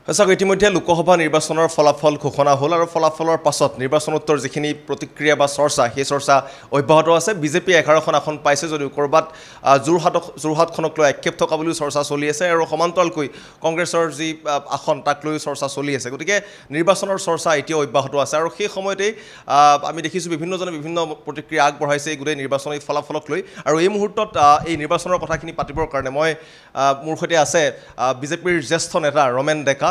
সঁচাকৈ ইতিমধ্যে লোকসভা নিৰ্বাচনৰ ফলাফল ঘোষণা হ'ল আৰু ফলাফলৰ পাছত নিৰ্বাচনোত্তৰ যিখিনি প্ৰতিক্ৰিয়া বা চৰ্চা সেই চৰ্চা অব্যাহত আছে। বিজেপি 11খন আসন পাইছে যদিও ক'ৰবাত যোৰহাটখনক লৈ আক্ষেপ থকা বুলিও চৰ্চা চলি আছে আৰু সমান্তৰালকৈ কংগ্ৰেছৰ যি আসন তাক লৈ চৰ্চা চলি আছে। গতিকে নিৰ্বাচনৰ চৰ্চা এতিয়াও অব্যাহত আছে আৰু সেই সময়তেই আমি দেখিছোঁ বিভিন্নজনে বিভিন্ন প্ৰতিক্ৰিয়া আগবঢ়াইছে এই গোটেই নিৰ্বাচনী ফলাফলক লৈ। আৰু এই মুহূৰ্তত এই নিৰ্বাচনৰ কথাখিনি পাতিবৰ কাৰণে মোৰ সৈতে আছে বিজেপিৰ জ্যেষ্ঠ নেতা ৰমেন ডেকা,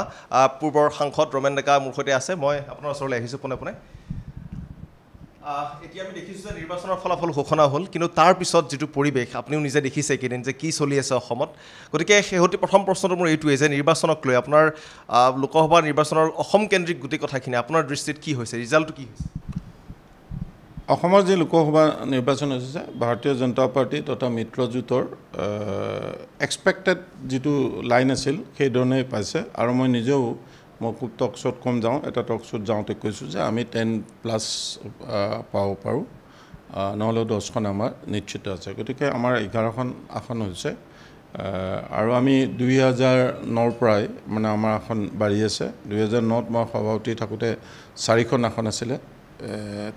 পূৰ্বৰ সাংসদ ৰমেন ডেকা মোৰ সৈতে আছে। মই আপোনাৰ ওচৰলৈ আহিছোঁ পোনে পোনে। এতিয়া আমি দেখিছোঁ যে নিৰ্বাচনৰ ফলাফল ঘোষণা হ'ল, কিন্তু তাৰ পিছত যিটো পৰিৱেশ আপুনিও নিজে দেখিছে এইকেইদিন যে কি চলি আছে অসমত। গতিকে শেহতীয়া প্ৰথম প্ৰশ্নটো মোৰ এইটোৱেই যে নিৰ্বাচনক লৈ আপোনাৰ লোকসভা নিৰ্বাচনৰ অসমকেন্দ্ৰিক গোটেই কথাখিনি আপোনাৰ দৃষ্টিত কি হৈছে, ৰিজাল্টটো কি হৈছে? অসমৰ যি লোকসভা নিৰ্বাচন হৈছে ভাৰতীয় জনতা পাৰ্টি তথা মিত্ৰজোঁটৰ এক্সপেক্টেড যিটো লাইন আছিল সেইধৰণেই পাইছে। আৰু মই নিজেও খুব টক শ্ব'ত কম যাওঁ, এটা টক শ্ব'ত যাওঁতে কৈছোঁ যে আমি 10+ পাব পাৰোঁ, নহ'লেও 10খন আমাৰ নিশ্চিত আছে। গতিকে আমাৰ 11খন আসন হৈছে আৰু আমি 2009ৰ পৰাই আমাৰ আসন বাঢ়ি আছে। 2009ত মই সভাপতি থাকোঁতে 4খন আসন আছিলে,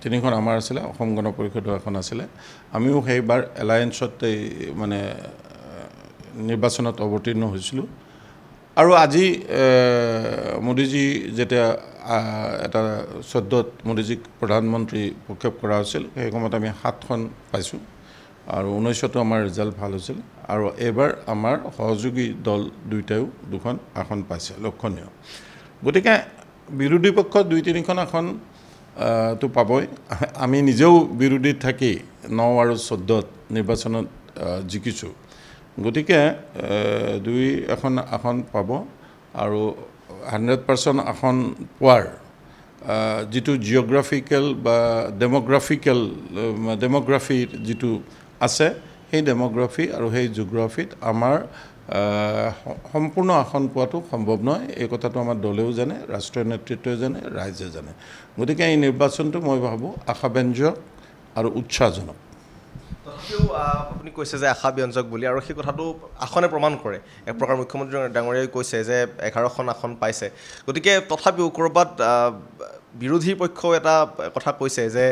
3খন আমাৰ আছিলে, অসম গণ পৰিষদৰ এখন আছিলে। আমিও সেইবাৰ এলায়েন্সতেই নিৰ্বাচনত অৱতীৰ্ণ হৈছিলোঁ। আৰু আজি মোদীজী যেতিয়া এটা 14ত মোদীজীক প্ৰধানমন্ত্ৰী প্ৰক্ষেপ কৰা হৈছিল সেই সময়ত আমি 7খন পাইছোঁ আৰু 19তো আমাৰ ৰিজাল্ট ভাল হৈছিল। আৰু এইবাৰ আমাৰ সহযোগী দল দুয়োটাইও 2খন আসন পাইছে, লক্ষণীয়। গতিকে বিৰোধী পক্ষ 2-3খন আসন তো পাবই। আমি নিজেও বিৰোধীত থাকি 9 আৰু 14ত নিৰ্বাচনত জিকিছোঁ। গতিকে 2এখন আসন পাব আৰু 100% আসন পোৱাৰ যিটো জিঅ'গ্ৰাফিকেল বা ডেম'গ্ৰাফিৰ যিটো আছে সেই ডেম'গ্ৰাফি আৰু সেই জিঅ'গ্ৰাফিত আমাৰ সম্পূৰ্ণ আসন পোৱাটো সম্ভৱ নহয়। এই কথাটো আমাৰ দলেও জানে, ৰাষ্ট্ৰীয় নেতৃত্বই জানে, ৰাইজে জানে। গতিকে এই নিৰ্বাচনটো মই ভাবোঁ আশাব্যঞ্জক আৰু উৎসাহজনক। তথাপিও আপুনি কৈছে যে আশাব্যঞ্জক বুলি, আৰু সেই কথাটো আসনে প্ৰমাণ কৰে। এক প্ৰকাৰ মুখ্যমন্ত্ৰী ডাঙৰীয়াই কৈছে যে 11খন আসন পাইছে। গতিকে তথাপিও ক'ৰবাত বিৰোধী পক্ষই এটা কথা কৈছে যে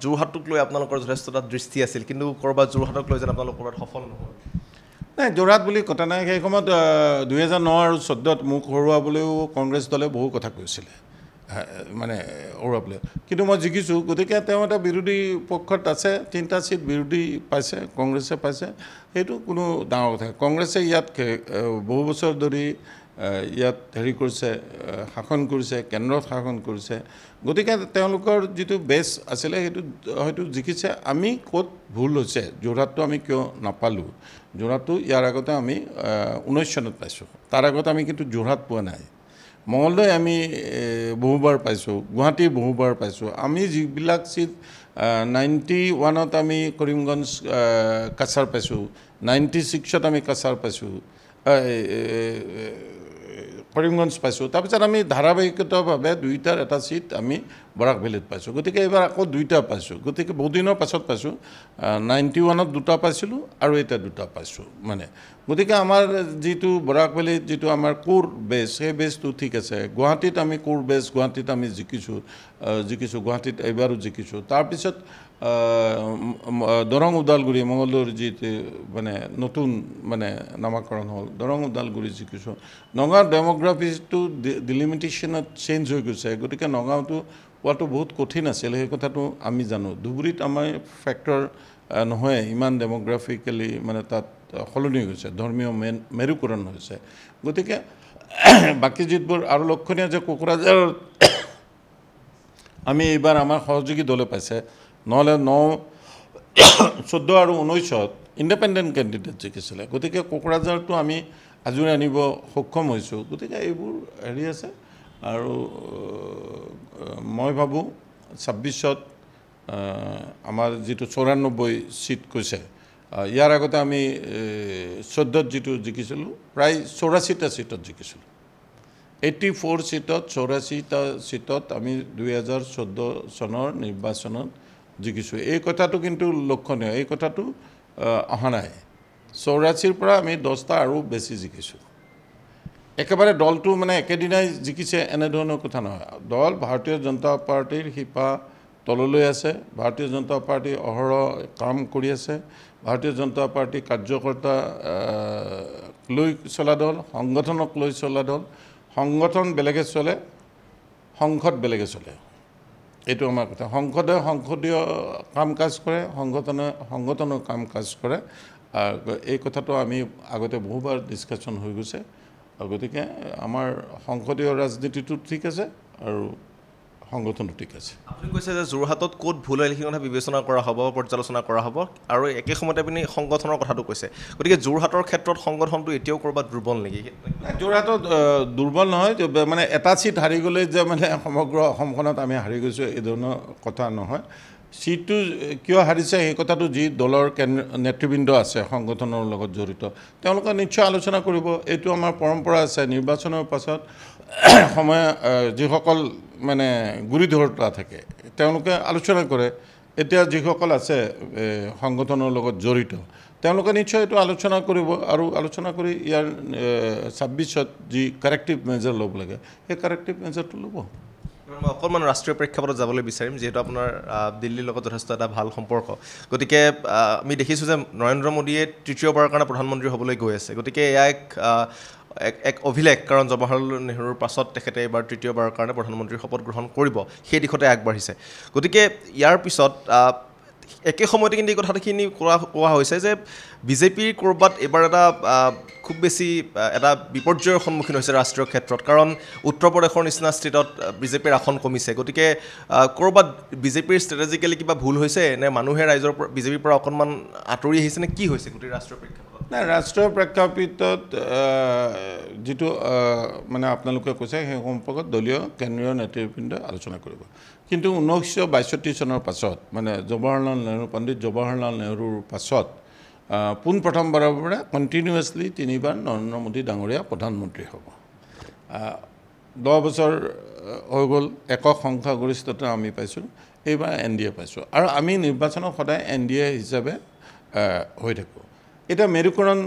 যোৰহাটক লৈ আপোনালোকৰ যথেষ্ট এটা দৃষ্টি আছিল, কিন্তু ক'ৰবাত যোৰহাটক লৈ যেন আপোনালোক ক'ৰবাত সফল নহ'ল। নাই, যোৰহাট বুলি কথা নাই। সেই সময়ত 2009 আৰু 14ত মুখ হৰুৱাবলৈও কংগ্ৰেছ দলে বহু কথা কৈছিলে, হৰুৱাবলৈ, কিন্তু মই জিকিছোঁ। গতিকে তেওঁ এটা বিৰোধী পক্ষত আছে, 3টা ছিট বিৰোধী পাইছে, কংগ্ৰেছে পাইছে, সেইটো কোনো ডাঙৰ কথা। কংগ্ৰেছে ইয়াত বহু বছৰ ধৰি ইয়াত কৰিছে, শাসন কৰিছে, কেন্দ্ৰত শাসন কৰিছে। গতিকে তেওঁলোকৰ যিটো বেছ আছিলে সেইটো হয়তো জিকিছে। আমি ক'ত ভুল হৈছে, যোৰহাটটো আমি কিয় নাপালোঁ? যোৰহাটটো ইয়াৰ আগতে আমি 19 চনত পাইছোঁ, তাৰ আগতে আমি কিন্তু যোৰহাট পোৱা নাই। মঙলদৈ আমি বহুবাৰ পাইছোঁ, গুৱাহাটী বহুবাৰ পাইছোঁ। আমি যিবিলাক ছিট 91ত আমি কৰিমগঞ্জ কাছাৰ পাইছোঁ, 96ত আমি কাছাৰ পাইছোঁ, কৰিমগঞ্জ পাইছোঁ। তাৰপিছত আমি ধাৰাবাহিকতাভাৱে 2টাৰ এটা ছিট আমি বৰাক ভেলীত পাইছোঁ। গতিকে এইবাৰ আকৌ 2টা পাইছোঁ। গতিকে বহুদিনৰ পাছত পাইছোঁ। 91ত 2টা পাইছিলোঁ আৰু এতিয়া 2টা পাইছোঁ। গতিকে আমাৰ যিটো বৰাক ভেলীত যিটো আমাৰ কোৰ বেছ, সেই বেছটো ঠিক আছে। গুৱাহাটীত আমি কোৰ বেছ, গুৱাহাটীত আমি জিকিছোঁ, গুৱাহাটীত এইবাৰো জিকিছোঁ। তাৰপিছত দৰং ওদালগুৰি, মঙলদৈৰ যিটো নতুন নামাকৰণ হ'ল, দৰং ওদালগুৰি জিকিছোঁ। নগাঁৱৰ ডেম'গ্ৰাফিটো ডিলিমিটেশ্যনত চেঞ্জ হৈ গৈছে। গতিকে নগাঁৱটো পোৱাটো বহুত কঠিন আছিল, সেই কথাটো আমি জানো। ধুবুৰীত আমাৰ ফেক্টৰ নহয়, ইমান ডেম'গ্ৰাফিকেলি তাত সলনি হৈছে, ধৰ্মীয় মেৰুকৰণ হৈছে। গতিকে বাকী যিবোৰ আৰু লক্ষণীয় যে কোকৰাঝাৰৰ আমি এইবাৰ আমাৰ সহযোগী দলে পাইছে, নহ'লে 9, 14 আৰু 19ত ইণ্ডিপেণ্ডেণ্ট কেণ্ডিডেট জিকিছিলে। গতিকে কোকৰাঝাৰটো আমি আজৰি আনিব সক্ষম হৈছোঁ। গতিকে এইবোৰ আছে। আৰু মই ভাবোঁ 26ত আমাৰ যিটো 94 ছিট কৈছে, ইয়াৰ আগতে আমি 14ত যিটো জিকিছিলোঁ প্ৰায় 84টা ছিটত জিকিছিলোঁ। 84 ছিটত 84টা ছিটত আমি 2014 চনৰ নিৰ্বাচনত জিকিছোঁ। এই কথাটো কিন্তু লক্ষণীয়, এই কথাটো অহা নাই। 84ৰ পৰা আমি 10টা আৰু বেছি জিকিছোঁ। একেবাৰে দলটো মানে একেদিনাই জিকিছে এনেধৰণৰ কথা নহয় দল ভাৰতীয় জনতা পাৰ্টিৰ শিপা তললৈ আছে ভাৰতীয় জনতা পাৰ্টি অহৰহ কাম কৰি আছে ভাৰতীয় জনতা পাৰ্টি কাৰ্যকৰ্তা লৈ চলা দল সংগঠনক লৈ চলা দল সংগঠন বেলেগে চলে সংসদ বেলেগে চলে এইটো আমাৰ কথা সংসদে সংসদীয় কাম কাজ কৰে সংগঠনে সংগঠনৰ কাম কাজ কৰে এই কথাটো আমি আগতে বহুবাৰ ডিছকাশ্যন হৈ গৈছে গতিকে আমাৰ সংসদীয় ৰাজনীতিটো ঠিক আছে আৰু সংগঠনটো ঠিক আছে আপুনি কৈছে যে যোৰহাটত ক'ত ভুল হয় সেই কথা বিবেচনা কৰা হ'ব পৰ্যালোচনা কৰা হ'ব আৰু একে সময়তে আপুনি সংগঠনৰ কথাটো কৈছে গতিকে যোৰহাটৰ ক্ষেত্ৰত সংগঠনটো এতিয়াও ক'ৰবাত দুৰ্বল নেকি যোৰহাটত দুৰ্বল নহয় মানে এটা চিট হাৰি গ'লে যে মানে সমগ্ৰ অসমখনত আমি হাৰি গৈছোঁ এই ধৰণৰ কথা নহয় সিটটো কিয় হাৰিছে সেই কথাটো যি দলৰ নেতৃবৃন্দ আছে সংগঠনৰ লগত জড়িত তেওঁলোকে নিশ্চয় আলোচনা কৰিব এইটো আমাৰ পৰম্পৰা আছে নিৰ্বাচনৰ পাছত সময় যিসকল মানে গুৰি ধৰোঁতা থাকে তেওঁলোকে আলোচনা কৰে এতিয়া যিসকল আছে সংগঠনৰ লগত জড়িত তেওঁলোকে নিশ্চয় এইটো আলোচনা কৰিব আৰু আলোচনা কৰি ইয়াৰ ২৬ত যি কাৰেক্টিভ মেজাৰ ল'ব লাগে সেই কাৰেক্টিভ মেজাৰটো ল'ব মই অকণমান ৰাষ্ট্ৰীয় প্ৰেক্ষাপটত যাবলৈ বিচাৰিম যিহেতু আপোনাৰ দিল্লীৰ লগত যথেষ্ট এটা ভাল সম্পৰ্ক গতিকে আমি দেখিছোঁ যে নৰেন্দ্ৰ মোদীয়ে তৃতীয়বাৰৰ কাৰণে প্ৰধানমন্ত্ৰী হ'বলৈ গৈ আছে গতিকে এয়া এক অভিলেখ কাৰণ জৱাহৰলাল নেহৰুৰ পাছত তেখেতে এইবাৰ তৃতীয়বাৰৰ কাৰণে প্ৰধানমন্ত্ৰীৰ শপত গ্ৰহণ কৰিব সেই দিশতে আগবাঢ়িছে গতিকে ইয়াৰ পিছত একে সময়তে কিন্তু এই কথাখিনি কোৱা হৈছে যে বিজেপিৰ ক'ৰবাত এইবাৰ এটা খুব বেছি এটা বিপৰ্যয়ৰ সন্মুখীন হৈছে ৰাষ্ট্ৰীয় ক্ষেত্ৰত কাৰণ উত্তৰ প্ৰদেশৰ নিচিনা ষ্টেটত বিজেপিৰ আসন কমিছে গতিকে ক'ৰবাত বিজেপিৰ ষ্ট্ৰেটেজিকেলি কিবা ভুল হৈছে নে মানুহে ৰাইজৰ বিজেপিৰ পৰা অকণমান আঁতৰি আহিছে নে কি হৈছে গোটেই ৰাষ্ট্ৰীয় প্ৰেক্ষাপটত নাই ৰাষ্ট্ৰীয় প্ৰেক্ষাপটত যিটো মানে আপোনালোকে কৈছে সেই সম্পৰ্কত দলীয় কেন্দ্ৰীয় নেতৃবৃন্দই আলোচনা কৰিব কিন্তু 1962 চনৰ পাছত মানে পণ্ডিত জৱাহৰলাল নেহৰুৰ পাছত পোনপ্ৰথমবাৰৰ পৰা কণ্টিনিউৱাছলি 3বাৰ নৰেন্দ্ৰ মোদী ডাঙৰীয়া প্ৰধানমন্ত্ৰী হ'ব 10 বছৰ হৈ গ'ল একক সংখ্যাগৰিষ্ঠতা আমি পাইছোঁ এইবাৰ NDA পাইছোঁ আৰু আমি নিৰ্বাচনত সদায় NDA হিচাপে হৈ থাকোঁ এটা মেৰুকৰণ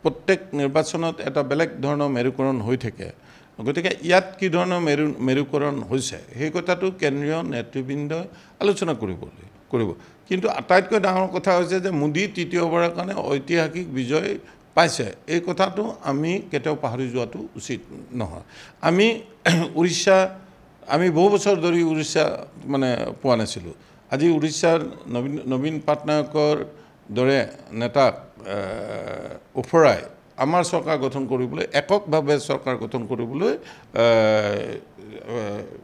প্ৰত্যেক নিৰ্বাচনত এটা বেলেগ ধৰণৰ মেৰুকৰণ হৈ থাকে গতিকে ইয়াত কি ধৰণৰ মেৰুকৰণ হৈছে সেই কথাটো কেন্দ্ৰীয় নেতৃবৃন্দই আলোচনা কৰিব কিন্তু আটাইতকৈ ডাঙৰ কথা হৈছে যে মোদী তৃতীয়বাৰৰ কাৰণে ঐতিহাসিক বিজয় পাইছে এই কথাটো আমি কেতিয়াও পাহৰি যোৱাটো উচিত নহয় আমি উৰিষ্যা আমি বহু বছৰ ধৰি উৰিষ্যা মানে পোৱা নাছিলোঁ আজি উৰিষ্যাৰ নবীন পাটনায়কৰ দৰে নেতাক উফৰাই আমাৰ চৰকাৰ গঠন কৰিবলৈ এককভাৱে চৰকাৰ গঠন কৰিবলৈ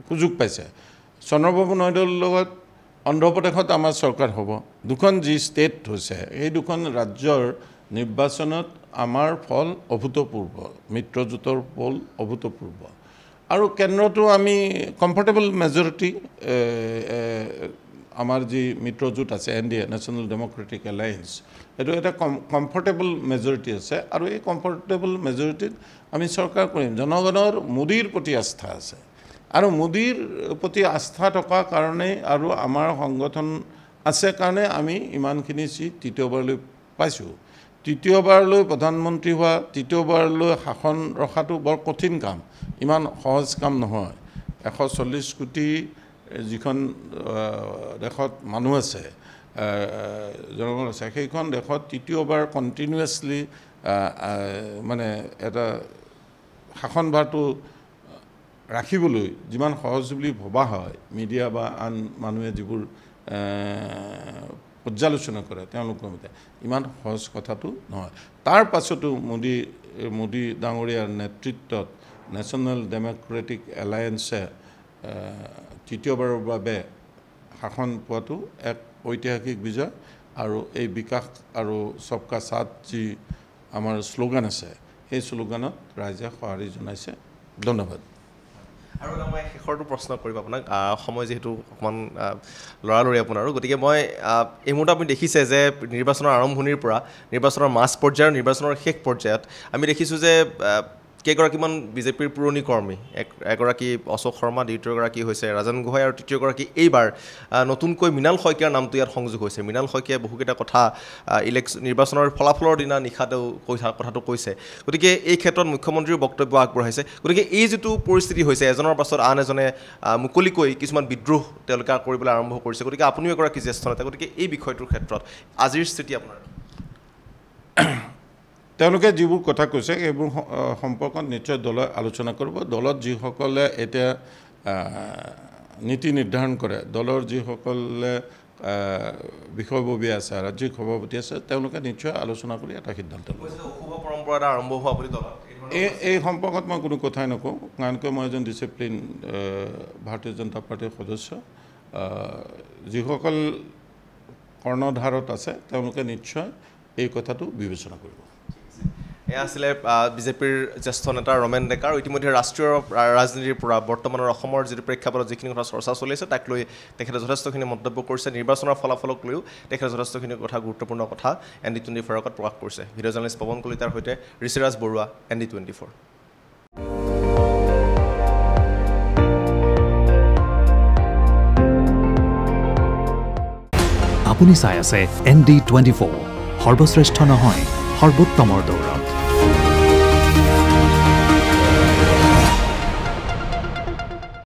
সুযোগ পাইছে চন্দ্ৰবাবু নাইডুৰ লগত অন্ধ্ৰপ্ৰদেশত আমাৰ চৰকাৰ হ'ব দুখন যি ষ্টেট হৈছে এই দুখন ৰাজ্যৰ নিৰ্বাচনত আমাৰ ফল অভূতপূৰ্ব মিত্ৰজোঁটৰ ফল অভূতপূৰ্ব আৰু কেন্দ্ৰটো আমি কমফৰ্টেবল মেজৰিটি আমাৰ যি মিত্ৰজোঁট আছে NDA নেশ্যনেল ডেমক্ৰেটিক এলায়েন্স এইটো এটা কমফৰ্টেবল মেজৰিটি আছে আৰু এই কমফৰ্টেবল মেজৰিটিত আমি চৰকাৰ কৰিম জনগণৰ মোদীৰ প্ৰতি আস্থা আছে আৰু মোদীৰ প্ৰতি আস্থা থকা কাৰণে আৰু আমাৰ সংগঠন আছে কাৰণে আমি ইমানখিনি চিট তৃতীয়বাৰলৈ পাইছোঁ তৃতীয়বাৰলৈ প্ৰধানমন্ত্ৰী হোৱা তৃতীয়বাৰলৈ শাসন ৰখাটো বৰ কঠিন কাম ইমান সহজ কাম নহয় 140 কোটি যিখন দেশত মানুহ আছে জনগণ আছে সেইখন দেশত তৃতীয়বাৰ কণ্টিনিউৱাছলি মানে এটা শাসনভাৰটো ৰাখিবলৈ যিমান সহজ বুলি ভবা হয় মিডিয়া বা আন মানুহে যিবোৰ পৰ্যালোচনা কৰে তেওঁলোকৰ মতে ইমান সহজ কথাটো নহয় তাৰ পাছতো মোদী ডাঙৰীয়াৰ নেতৃত্বত নেশ্যনেল ডেমক্ৰেটিক এলায়েন্সে তৃতীয়বাৰৰ বাবে শাসন পোৱাটো এক ঐতিহাসিক বিজয় আৰু এই বিকাশ আৰু সবকা সাথ যি আমাৰ শ্লোগান আছে সেই শ্লোগানত ৰাইজে সঁহাৰি জনাইছে ধন্যবাদ আৰু মই শেষৰটো প্ৰশ্ন কৰিম আপোনাক সময় যেহেতু অকণমান লৰালৰি আপোনাৰো গতিকে মই এই মুহূৰ্তত আপুনি দেখিছে যে নিৰ্বাচনৰ আৰম্ভণিৰ পৰা নিৰ্বাচনৰ মাজ পৰ্যায়ৰ নিৰ্বাচনৰ শেষ পৰ্যায়ত আমি দেখিছোঁ যে কেইগৰাকীমান বিজেপিৰ পুৰণি কৰ্মী এগৰাকী অশোক শৰ্মা, দ্বিতীয়গৰাকী হৈছে ৰাজন গোহাঁই আৰু তৃতীয়গৰাকী এইবাৰ নতুনকৈ মৃণাল শইকীয়াৰ নামটো ইয়াত সংযোগ হৈছে। মৃণাল শইকীয়াই বহুকেইটা কথা নিৰ্বাচনৰ ফলাফলৰ দিনা নিশা তেওঁ কথাটো কৈছে। গতিকে এই ক্ষেত্ৰত মুখ্যমন্ত্ৰীৰ বক্তব্য আগবঢ়াইছে। গতিকে এই যিটো পৰিস্থিতি হৈছে, এজনৰ পাছত আন এজনে মুকলিকৈ কিছুমান বিদ্ৰোহ তেওঁলোকে কৰিবলৈ আৰম্ভ কৰিছে। গতিকে আপুনিও এগৰাকী জ্যেষ্ঠ নেতা, গতিকে এই বিষয়টোৰ ক্ষেত্ৰত আজিৰ স্থিতি আপোনাৰ? তেওঁলোকে যিবোৰ কথা কৈছে সেইবোৰ সম্পৰ্কত নিশ্চয় দলে আলোচনা কৰিব। দলত যিসকলে এতিয়া নীতি নিৰ্ধাৰণ কৰে, দলৰ যিসকলে বিষয়ববীয়া আছে, ৰাজ্যিক সভাপতি আছে, তেওঁলোকে নিশ্চয় আলোচনা কৰি এটা সিদ্ধান্ত ল'ব। অশুভ পৰম্পৰা এটা আৰম্ভ হোৱা বুলি দলত এই সম্পৰ্কত মই কোনো কথাই নকওঁ, কাৰণ কিয় মই এজন ডিচিপ্লিন ভাৰতীয় জনতা পাৰ্টীৰ সদস্য। যিসকল কৰ্ণধাৰত আছে তেওঁলোকে নিশ্চয় এই কথাটো বিবেচনা কৰিব। এয়া আছিলে বিজেপিৰ জ্যেষ্ঠ নেতা ৰমেন ডেকা। আৰু ইতিমধ্যে ৰাষ্ট্ৰীয় ৰাজনীতিৰ পৰা বৰ্তমানৰ অসমৰ যিটো প্ৰেক্ষাপটত যিখিনি কথা চৰ্চা চলি আছে তাক লৈ তেখেতে যথেষ্টখিনি মন্তব্য কৰিছে। নিৰ্বাচনৰ ফলাফলক লৈও তেখেতে যথেষ্টখিনি কথা, গুৰুত্বপূৰ্ণ কথা ND24 আগত প্ৰকাশ কৰিছে। ভিডিঅ' জাৰ্নেলিষ্ট পৱন কলিতাৰ সৈতে ঋষিৰাজ বৰুৱা, ND24। আপুনি চাই আছে ND24, সৰ্বশ্ৰেষ্ঠ নহয়, সৰ্বোত্তমৰ দৌৰত।